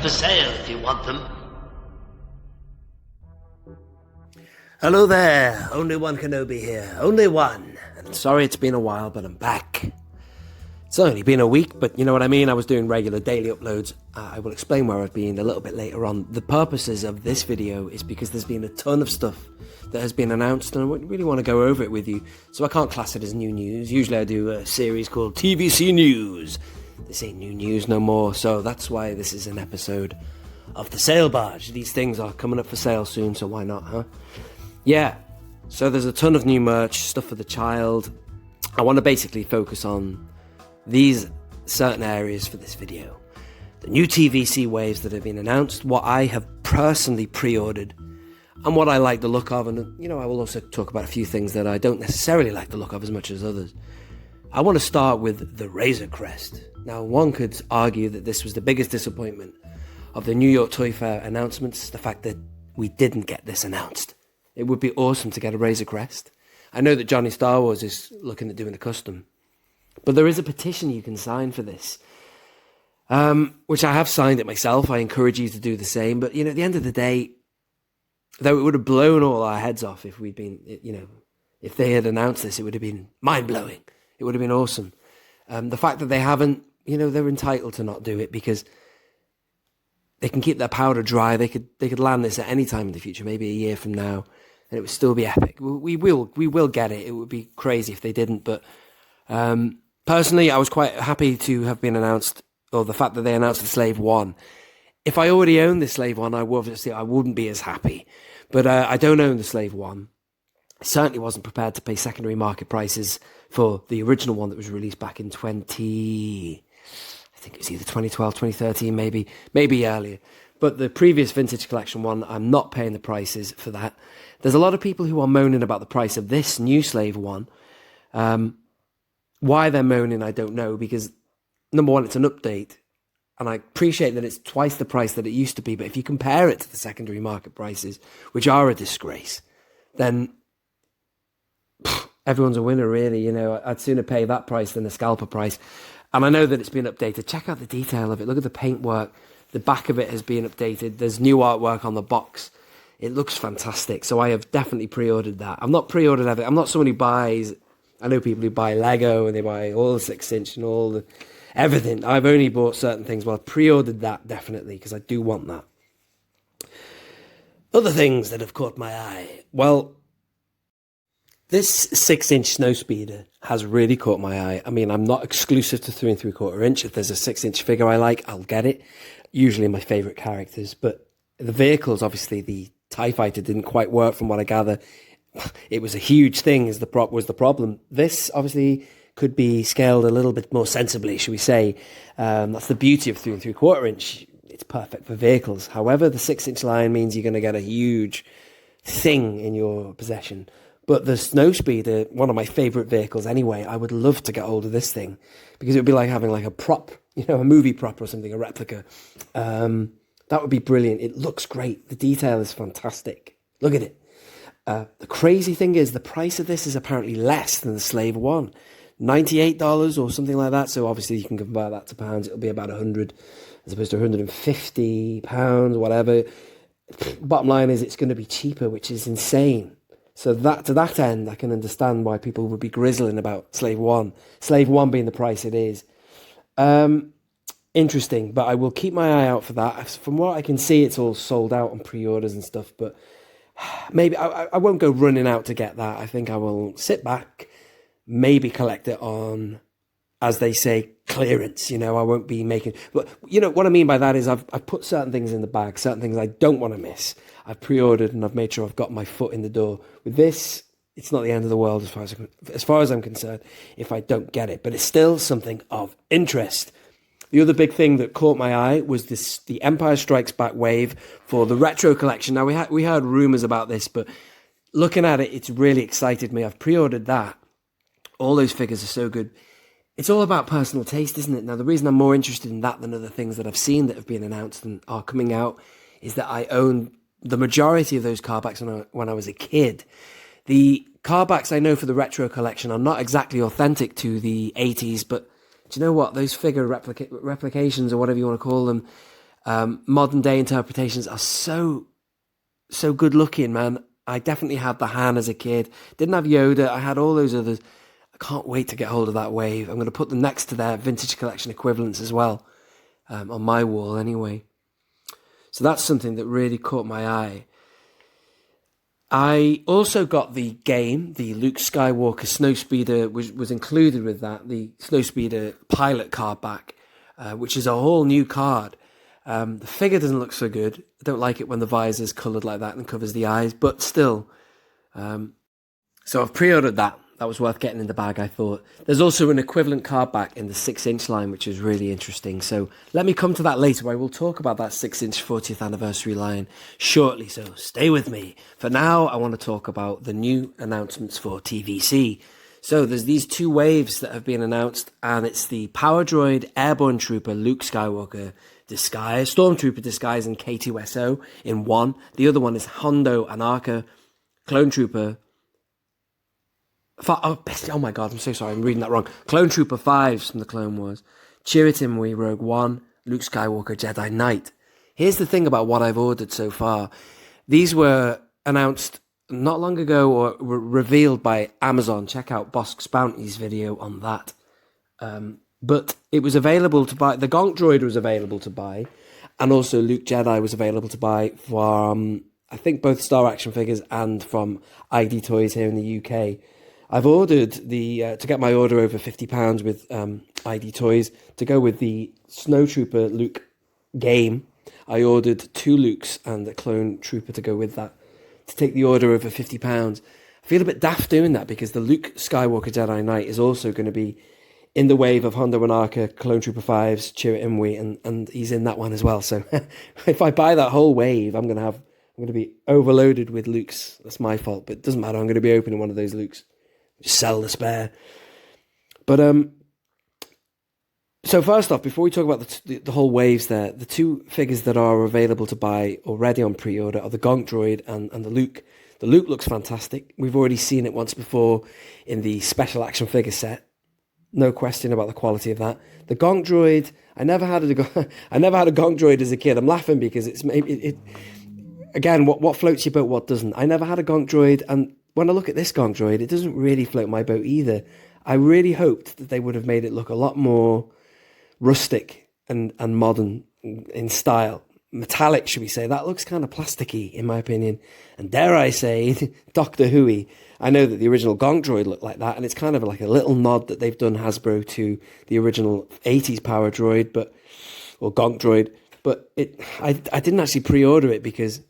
for sale if you want them. Hello there, only one Kenobi here, only one. And sorry it's been a while, but I'm back. It's only been a week, but you know what I mean, I was doing regular daily uploads. I will explain where I've been a little bit later on. The purposes of this video is because there's been a ton of stuff that has been announced, and I really want to go over it with you, so I can't class it as new news. Usually I do a series called TVC News. This ain't new news no more, so that's why this is an episode of the sale barge. These things are coming up for sale soon, so why not, huh? Yeah, so there's a ton of new merch, stuff for the child. I want to basically focus on these certain areas for this video. The new TVC waves that have been announced, what I have personally pre-ordered, and what I like the look of, and you know, I will also talk about a few things that I don't necessarily like the look of as much as others. I want to start with the Razor Crest. Now, one could argue that this was the biggest disappointment of the New York Toy Fair announcements, the fact that we didn't get this announced. It would be awesome to get a Razor Crest. I know that Johnny Star Wars is looking at doing a custom, but there is a petition you can sign for this, which I have signed it myself. I encourage you to do the same. But, you know, at the end of the day, though it would have blown all our heads off if we'd been, you know, if they had announced this, it would have been mind-blowing. It would have been awesome. The fact that they haven't, you know, they're entitled to not do it because they can keep their powder dry. They could land this at any time in the future, maybe a year from now, and it would still be epic. We will get it. It would be crazy if they didn't. But personally, I was quite happy to have been announced, or the fact that they announced the Slave 1. If I already owned the Slave 1, I wouldn't be as happy. But I don't own the Slave 1. I certainly wasn't prepared to pay secondary market prices for the original one that was released back in I think it was either 2012, 2013, maybe earlier. But the previous vintage collection one, I'm not paying the prices for that. There's a lot of people who are moaning about the price of this new Slave 1. Why they're moaning, I don't know, because number one, it's an update. And I appreciate that it's twice the price that it used to be. But if you compare it to the secondary market prices, which are a disgrace, then everyone's a winner, really. You know, I'd sooner pay that price than the scalper price. And I know that it's been updated. Check out the detail of it. Look at the paintwork. The back of it has been updated. There's new artwork on the box. It looks fantastic. So I have definitely pre-ordered that. I've not pre-ordered everything. I'm not someone who buys... I know people who buy Lego and they buy all the 6-inch and all the... everything. I've only bought certain things. Well, I've pre-ordered that definitely because I do want that. Other things that have caught my eye. Well, this 6-inch snowspeeder has really caught my eye. I mean, I'm not exclusive to 3 3/4 inch. If there's a 6-inch figure I like, I'll get it. Usually my favourite characters. But the vehicles, obviously, the TIE Fighter didn't quite work from what I gather. It was a huge thing was the problem. This, obviously, could be scaled a little bit more sensibly, shall we say. That's the beauty of 3 3/4 inch. It's perfect for vehicles. However, the 6-inch line means you're going to get a huge thing in your possession. But the Snowspeeder, one of my favourite vehicles anyway, I would love to get hold of this thing because it would be like having like a prop, you know, a movie prop or something, a replica. That would be brilliant. It looks great. The detail is fantastic. Look at it. The crazy thing is the price of this is apparently less than the Slave 1. $98 or something like that. So obviously you can convert that to pounds. It'll be about 100 as opposed to 150 pounds, whatever. Bottom line is it's going to be cheaper, which is insane. So that to that end, I can understand why people would be grizzling about Slave 1. Slave 1 being the price it is. Interesting, but I will keep my eye out for that. From what I can see, it's all sold out on pre-orders and stuff, but maybe I won't go running out to get that. I think I will sit back, maybe collect it on, as they say, clearance. You know, I won't be making... But, you know, what I mean by that is I've put certain things in the bag, certain things I don't want to miss. I've pre-ordered and I've made sure I've got my foot in the door. With this, it's not the end of the world as far as I'm concerned if I don't get it. But it's still something of interest. The other big thing that caught my eye was the Empire Strikes Back wave for the retro collection. Now, we heard rumours about this, but looking at it, it's really excited me. I've pre-ordered that. All those figures are so good. It's all about personal taste, isn't it? Now, the reason I'm more interested in that than other things that I've seen that have been announced and are coming out is that I own the majority of those carbacks when I was a kid. The carbacks I know for the retro collection are not exactly authentic to the 80s, but do you know what? Those figure replications or whatever you want to call them, Modern day interpretations are so good looking, man. I definitely had the Han as a kid. Didn't have Yoda. I had all those others. I can't wait to get hold of that wave. I'm going to put them next to their vintage collection equivalents as well, on my wall anyway. So that's something that really caught my eye. I also got the game, the Luke Skywalker Snowspeeder was included with that, the Snowspeeder pilot card back, which is a whole new card. The figure doesn't look so good. I don't like it when the visor's coloured like that and covers the eyes, but still. So I've pre-ordered that. That was worth getting in the bag, I thought. There's also an equivalent card back in the 6-inch line, which is really interesting. So let me come to that later. I will talk about that 6-inch 40th anniversary line shortly, so stay with me. For now, I want to talk about the new announcements for TVC. So there's these 2 waves that have been announced, and it's the Power Droid Airborne Trooper Luke Skywalker disguise, Stormtrooper disguise and K2SO in one. The other one is Hondo Anarcha Clone Trooper. Oh my god, I'm so sorry, I'm reading that wrong. Clone Trooper 5s from the Clone Wars. Chirrut Rogue One, Luke Skywalker Jedi Knight. Here's the thing about what I've ordered so far. These were announced not long ago or were revealed by Amazon. Check out Bosk's Bounty's video on that. But it was available to buy. The Gonk Droid was available to buy. And also Luke Jedi was available to buy from, I think, both Star Action Figures and from ID Toys here in the UK. I've ordered to get my order over £50 with ID Toys to go with the Snowtrooper Luke game. I ordered 2 Lukes and a Clone Trooper to go with that to take the order over £50. I feel a bit daft doing that because the Luke Skywalker Jedi Knight is also going to be in the wave of Hondo Anarcha, Clone Trooper 5s, Chirrut and he's in that one as well. So if I buy that whole wave, I'm going to be overloaded with Lukes. That's my fault, but it doesn't matter. I'm going to be opening one of those Lukes. Sell the spare. But so first off, before we talk about the whole waves there, the 2 figures that are available to buy already on pre-order are the Gonk Droid and the Luke. The Luke looks fantastic. We've already seen it once before in the special action figure set. No question about the quality of that. The Gonk Droid, I never had a Gonk Droid as a kid. I'm laughing because it's maybe again, what floats your boat, what doesn't. I never had a Gonk Droid, and when I look at this Gonk Droid, it doesn't really float my boat either. I really hoped that they would have made it look a lot more rustic and modern in style. Metallic, should we say. That looks kind of plasticky, in my opinion. And dare I say, Doctor Who-y. I know that the original Gonk Droid looked like that, and it's kind of like a little nod that they've done, Hasbro, to the original 80s Power Droid, or Gonk Droid. But I didn't actually pre-order it because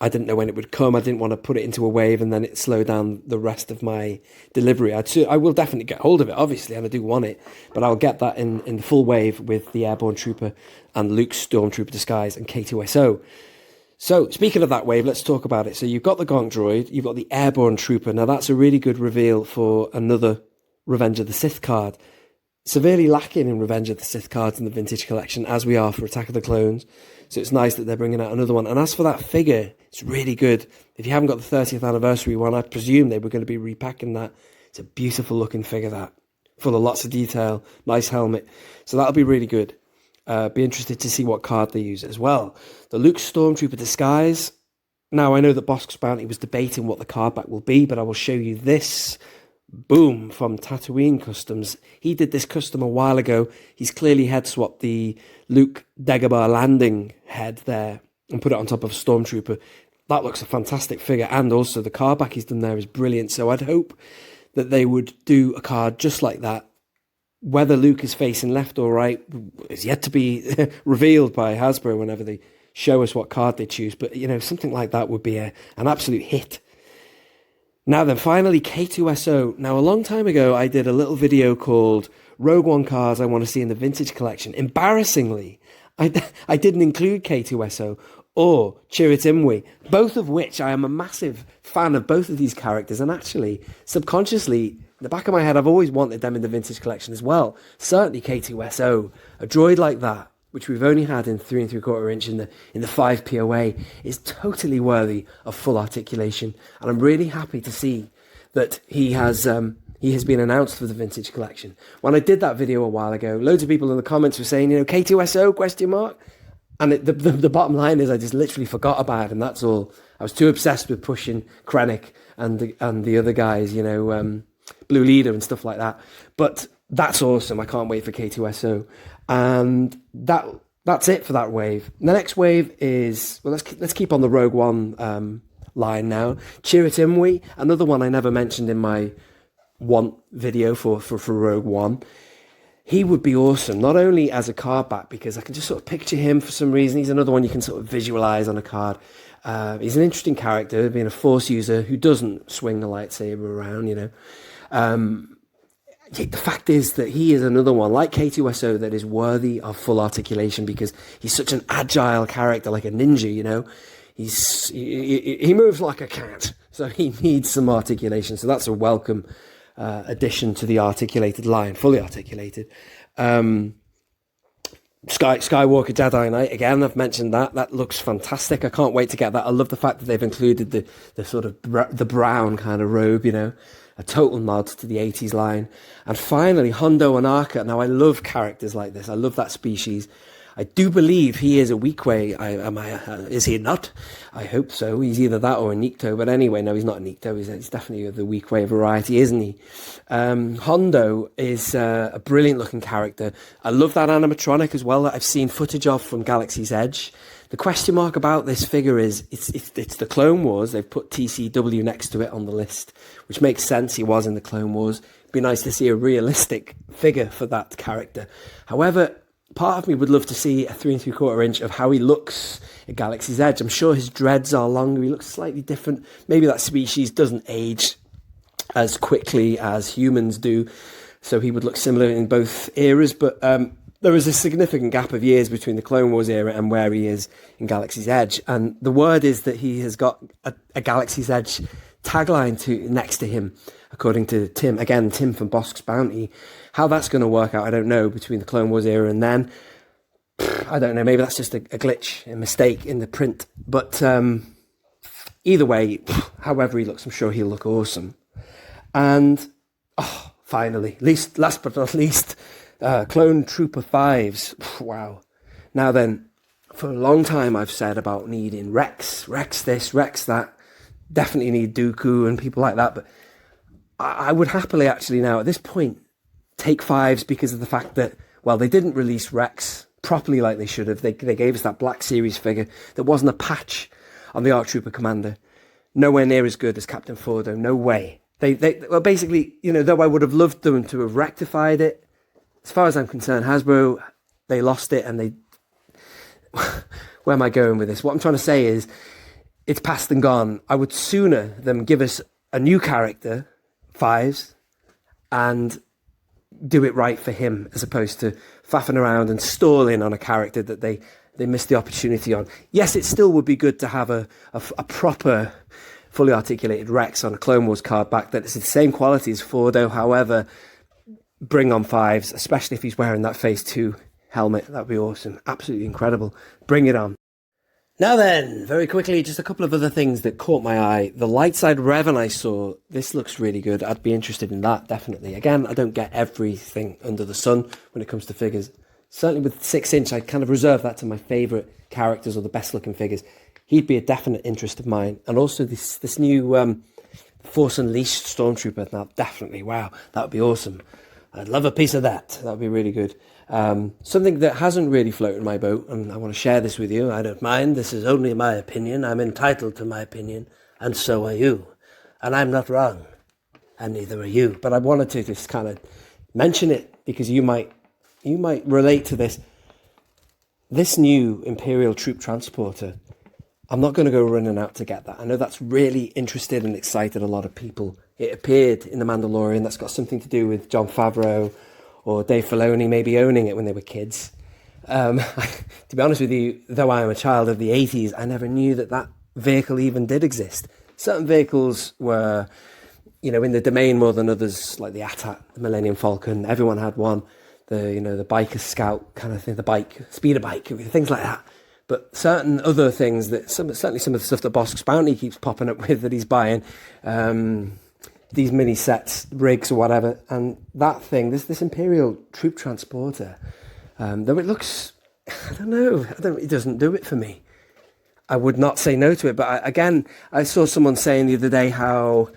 I didn't know when it would come. I didn't want to put it into a wave and then it slow down the rest of my delivery. I will definitely get hold of it, obviously, and I do want it, but I'll get that in the full wave with the Airborne Trooper and Luke's Stormtrooper disguise and K2SO. So, speaking of that wave, let's talk about it. So, you've got the Gonk Droid, you've got the Airborne Trooper. Now, that's a really good reveal for another Revenge of the Sith card. Severely lacking in Revenge of the Sith cards in the vintage collection, as we are for Attack of the Clones. So it's nice that they're bringing out another one. And as for that figure, it's really good. If you haven't got the 30th anniversary one, I presume they were going to be repacking that. It's a beautiful looking figure, that. Full of lots of detail, nice helmet. So that'll be really good. Be interested to see what card they use as well. The Luke Stormtrooper disguise. Now, I know that Bosk's Bounty was debating what the card back will be, but I will show you this. Boom, from Tatooine Customs. He did this custom a while ago. He's clearly head swapped the Luke Dagobah landing head there and put it on top of a Stormtrooper. That looks a fantastic figure, and also the card back he's done there is brilliant. So I'd hope that they would do a card just like that. Whether Luke is facing left or right is yet to be revealed by Hasbro whenever they show us what card they choose. But, you know, something like that would be an absolute hit. Now then, finally, K2SO. Now, a long time ago, I did a little video called Rogue One Cars I Want to See in the Vintage Collection. Embarrassingly, I didn't include K2SO or Chirrut, both of which I am a massive fan of both of these characters. And actually, subconsciously, in the back of my head, I've always wanted them in the Vintage Collection as well. Certainly K2SO, a droid like that, which we've only had in 3 3/4 inch in the 5 POA, is totally worthy of full articulation. And I'm really happy to see that he has been announced for the Vintage Collection. When I did that video a while ago, loads of people in the comments were saying, K2SO, question mark. And the bottom line is I just literally forgot about him. That's all. I was too obsessed with pushing Krennic and the other guys, you know, Blue Leader and stuff like that. But that's awesome. I can't wait for K2SO. And that's it for that wave. The next wave is, well, let's keep on the Rogue One line now. Chirrut Imwe, another one I never mentioned in my want video for Rogue One. He would be awesome, not only as a card back, because I can just sort of picture him for some reason. He's another one you can sort of visualize on a card. He's an interesting character, being a Force user who doesn't swing a lightsaber around, you know. The fact is that he is another one, like K2SO, that is worthy of full articulation because he's such an agile character, like a ninja, you know. He moves like a cat, so he needs some articulation. So that's a welcome addition to the articulated line, fully articulated. Skywalker Jedi Knight, again, I've mentioned that looks fantastic. I can't wait to get that. I love the fact that they've included the sort of the brown kind of robe, you know, a total nod to the 80s line. And finally, Hondo Ohnaka. Now, I love characters like this. I love that species. I do believe he is a Weequay. Is he not? I hope so. He's either that or a Nikto. But anyway, no, he's not a Nikto. He's definitely of the Weequay variety, isn't he? Hondo is a brilliant-looking character. I love that animatronic as well that I've seen footage of from Galaxy's Edge. The question mark about this figure is it's the Clone Wars. They've put TCW next to it on the list, which makes sense. He was in the Clone Wars. It'd be nice to see a realistic figure for that character. However, part of me would love to see a 3 3/4 inch of how he looks at Galaxy's Edge. I'm sure his dreads are longer. He looks slightly different. Maybe that species doesn't age as quickly as humans do, so he would look similar in both eras. But there is a significant gap of years between the Clone Wars era and where he is in Galaxy's Edge. And the word is that he has got a Galaxy's Edge tagline next to him, according to Tim. Again, Tim from Bosk's Bounty. How that's going to work out, I don't know, between the Clone Wars era and then. I don't know, maybe that's just a glitch, a mistake in the print. But either way, however he looks, I'm sure he'll look awesome. And, finally, last but not least, Clone Trooper 5s. Wow. Now then, for a long time I've said about needing Rex this, Rex that. Definitely need Dooku and people like that. But I would happily actually now, at this point, take 5s because of the fact that, well, they didn't release Rex properly like they should have. They gave us that Black Series figure. There wasn't a patch on the ARC Trooper Commander. Nowhere near as good as Captain Fordo. No way. Well, basically, you know, though I would have loved them to have rectified it, as far as I'm concerned, Hasbro, they lost it and they... Where am I going with this? What I'm trying to say is, it's past and gone. I would sooner them give us a new character, 5s, and do it right for him, as opposed to faffing around and stalling on a character that they missed the opportunity on. Yes, it still would be good to have a proper, fully articulated Rex on a Clone Wars card back that is the same quality as Fordo. However, bring on 5s, especially if he's wearing that Phase 2 helmet. That would be awesome. Absolutely incredible. Bring it on. Now then, very quickly, just a couple of other things that caught my eye. The Lightside Revan I saw, this looks really good. I'd be interested in that, definitely. Again, I don't get everything under the sun when it comes to figures. Certainly with 6-inch, I kind of reserve that to my favourite characters or the best-looking figures. He'd be a definite interest of mine. And also this new Force Unleashed Stormtrooper. Now, definitely, wow, that would be awesome. I'd love a piece of that. That would be really good. Something that hasn't really floated my boat, and I want to share this with you. I don't mind. This is only my opinion. I'm entitled to my opinion, and so are you. And I'm not wrong, and neither are you. But I wanted to just kind of mention it because you might relate to this. This new Imperial Troop Transporter, I'm not going to go running out to get that. I know that's really interested and excited a lot of people. It appeared in The Mandalorian. That's got something to do with Jon Favreau or Dave Filoni maybe owning it when they were kids. To be honest with you, though I am a child of the 80s, I never knew that vehicle even did exist. Certain vehicles were, you know, in the domain more than others, like the AT-AT, the Millennium Falcon. Everyone had one. The biker scout kind of thing, the speeder bike, things like that. But certain other things that certainly some of the stuff that Bosk's Bounty keeps popping up with that he's buying, these mini sets, rigs or whatever, and that thing, this Imperial Troop Transporter, though it looks I don't know. It doesn't do it for me. I would not say no to it. But I saw someone saying the other day how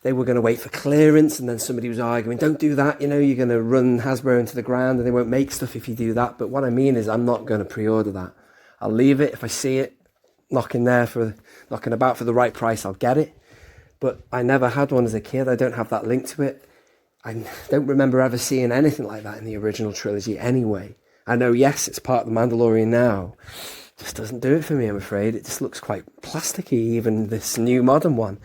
they were going to wait for clearance, and then somebody was arguing, don't do that, you're going to run Hasbro into the ground and they won't make stuff if you do that. But what I mean is I'm not going to pre-order that. I'll leave it. If I see it knocking about for the right price, I'll get it. But I never had one as a kid. I don't have that link to it. I don't remember ever seeing anything like that in the original trilogy anyway. I know, yes, it's part of the Mandalorian now. Just doesn't do it for me, I'm afraid. It just looks quite plasticky, even this new modern one.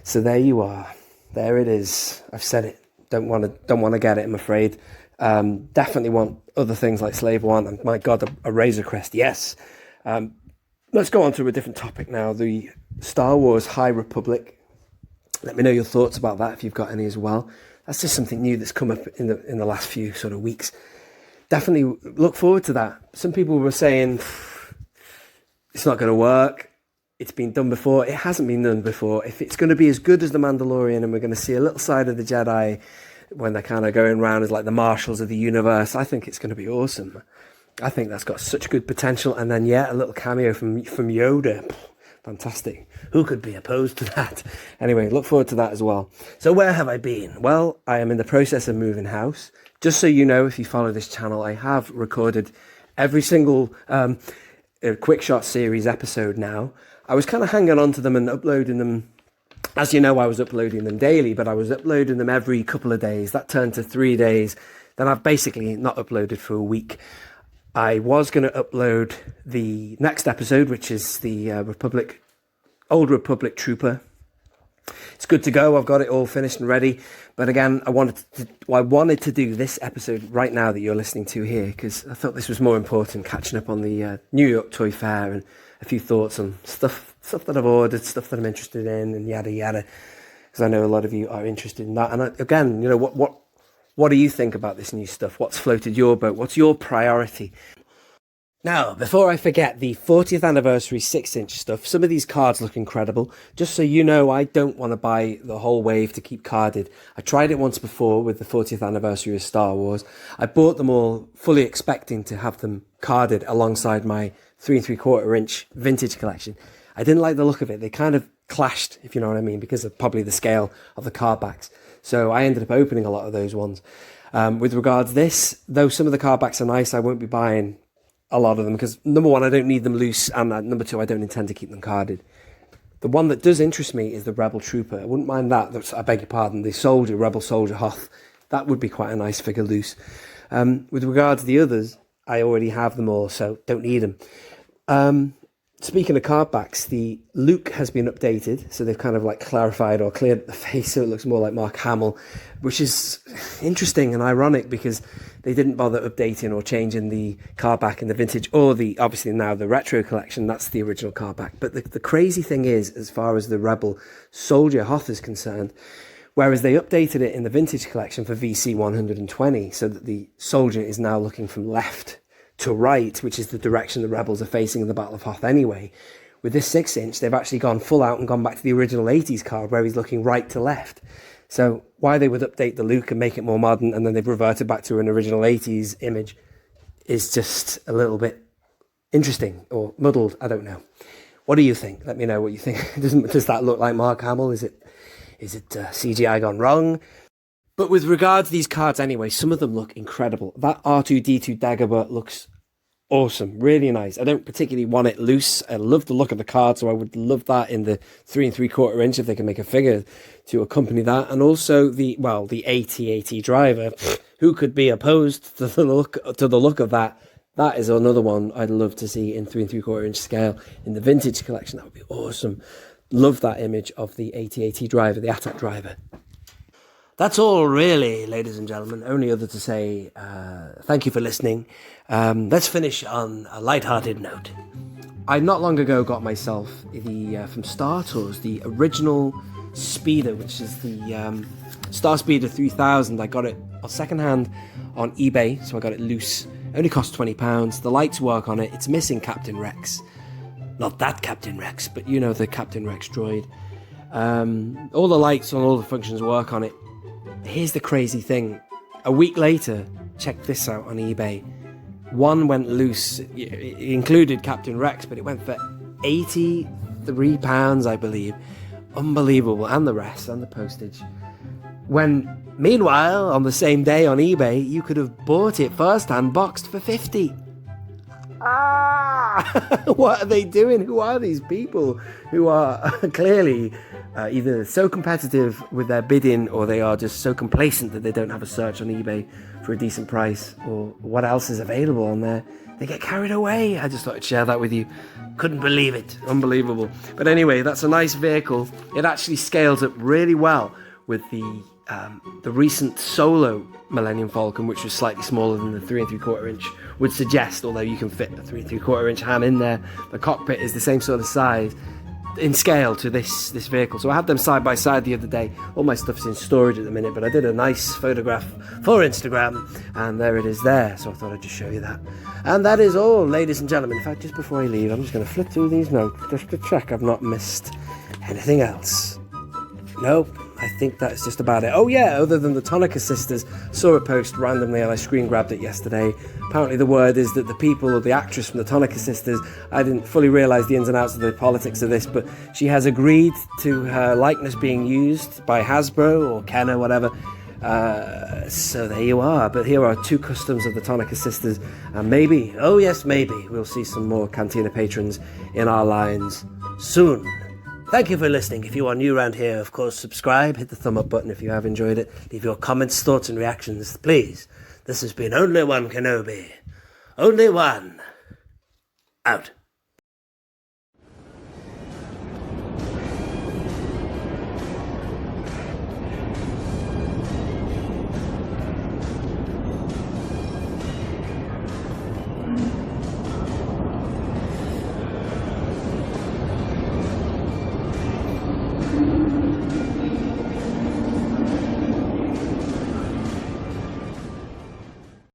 So there you are. There it is. I've said it. Don't want to get it, I'm afraid. Definitely want other things like Slave One and, my God, a Razor Crest. Yes. Let's go on to a different topic now. The Star Wars High Republic. Let me know your thoughts about that if you've got any as well. That's just something new that's come up in the last few sort of weeks. Definitely look forward to that. Some people were saying it's not going to work. It's been done before. It hasn't been done before. If it's going to be as good as The Mandalorian and we're going to see a little side of the Jedi when they're kind of going around as like the marshals of the universe, I think it's going to be awesome. I think that's got such good potential. And then, a little cameo from Yoda. Fantastic. Who could be opposed to that? Anyway, look forward to that as well. So where have I been? Well, I am in the process of moving house. Just so you know, if you follow this channel, I have recorded every single Quick Shot series episode now. I was kind of hanging on to them and uploading them. As you know, I was uploading them daily, but I was uploading them every couple of days. That turned to 3 days. Then I've basically not uploaded for a week. I was going to upload the next episode, which is the Old Republic Trooper. It's good to go. I've got it all finished and ready. But again, I wanted to do this episode right now that you're listening to here, because I thought this was more important, catching up on the New York Toy Fair and a few thoughts on stuff that I've ordered, stuff that I'm interested in, and yada yada. Because I know a lot of you are interested in that. And again, what do you think about this new stuff? What's floated your boat? What's your priority? Now, before I forget, the 40th anniversary 6-inch stuff, some of these cards look incredible. Just so you know, I don't want to buy the whole wave to keep carded. I tried it once before with the 40th anniversary of Star Wars. I bought them all fully expecting to have them carded alongside my 3 3/4 inch vintage collection. I didn't like the look of it. They kind of clashed, if you know what I mean, because of probably the scale of the card backs. So I ended up opening a lot of those ones. With regards to this, though some of the card backs are nice, I won't be buying a lot of them because, number one, I don't need them loose, and number two, I don't intend to keep them carded. The one that does interest me is the Rebel Trooper. I wouldn't mind that. I beg your pardon, the Rebel Soldier Hoth. That would be quite a nice figure loose. With regards to the others, I already have them all, so don't need them. Speaking of card backs, the Luke has been updated, so they've kind of like clarified or cleared the face so it looks more like Mark Hamill, which is interesting and ironic because they didn't bother updating or changing the card back in the vintage or obviously now the retro collection. That's the original card back. But the crazy thing is, as far as the Rebel Soldier Hoth is concerned, whereas they updated it in the vintage collection for VC 120 so that the soldier is now looking from left to right, which is the direction the rebels are facing in the Battle of Hoth anyway. With this 6-inch, they've actually gone full out and gone back to the original 80s card where he's looking right to left. So why they would update the Luke and make it more modern and then they've reverted back to an original 80s image is just a little bit interesting or muddled. I don't know. What do you think? Let me know what you think. Does that look like Mark Hamill? Is it CGI gone wrong? But with regard to these cards anyway, some of them look incredible. That R2-D2 Dagobah looks awesome, really nice. I don't particularly want it loose. I love the look of the card, so I would love that in the 3 3/4 inch if they can make a figure to accompany that. And also the AT-AT driver. Who could be opposed to the look of that? That is another one I'd love to see in 3 3/4 inch scale in the vintage collection. That would be awesome. Love that image of the AT-AT driver, the AT-AT driver. That's all really, ladies and gentlemen. Only other to say thank you for listening. Let's finish on a light-hearted note. I not long ago got myself from Star Tours, the original Speeder, which is the Star Speeder 3000. I got it secondhand on eBay, so I got it loose. It only cost £20. The lights work on it. It's missing Captain Rex. Not that Captain Rex, but you know, the Captain Rex droid. All the lights on all the functions work on it. Here's the crazy thing. A week later, check this out on eBay. One went loose. It included Captain Rex, but it went for £83, I believe. Unbelievable. And the rest, and the postage. When, meanwhile, on the same day on eBay, you could have bought it first-hand boxed for 50. What are they doing? Who are these people who are clearly either so competitive with their bidding, or they are just so complacent that they don't have a search on eBay for a decent price, or what else is available on there? They get carried away. I just thought I'd share that with you. Couldn't believe it. Unbelievable. But anyway, that's a nice vehicle. It actually scales up really well with the recent solo Millennium Falcon, which was slightly smaller than the 3 3/4 inch would suggest, although you can fit a 3 3/4 inch ham in there. The cockpit is the same sort of size in scale to this vehicle. So I had them side by side the other day. All my stuff's in storage at the minute, but I did a nice photograph for Instagram, and there it is there. So I thought I'd just show you that. And that is all, ladies and gentlemen. In fact, just before I leave, I'm just going to flip through these notes just to check I've not missed anything else. Nope, I think that's just about it. Oh yeah, other than the Tonica sisters, saw a post randomly and I screen grabbed it yesterday. Apparently the word is that the people, the actress from the Tonica sisters, I didn't fully realise the ins and outs of the politics of this, but she has agreed to her likeness being used by Hasbro or Ken or whatever. So there you are. But here are 2 customs of the Tonica sisters, and maybe, oh yes, maybe, we'll see some more Cantina patrons in our lines soon. Thank you for listening. If you are new around here, of course, subscribe, hit the thumb up button if you have enjoyed it. Leave your comments, thoughts, and reactions, please. This has been Only One Kenobi. Only one. Out.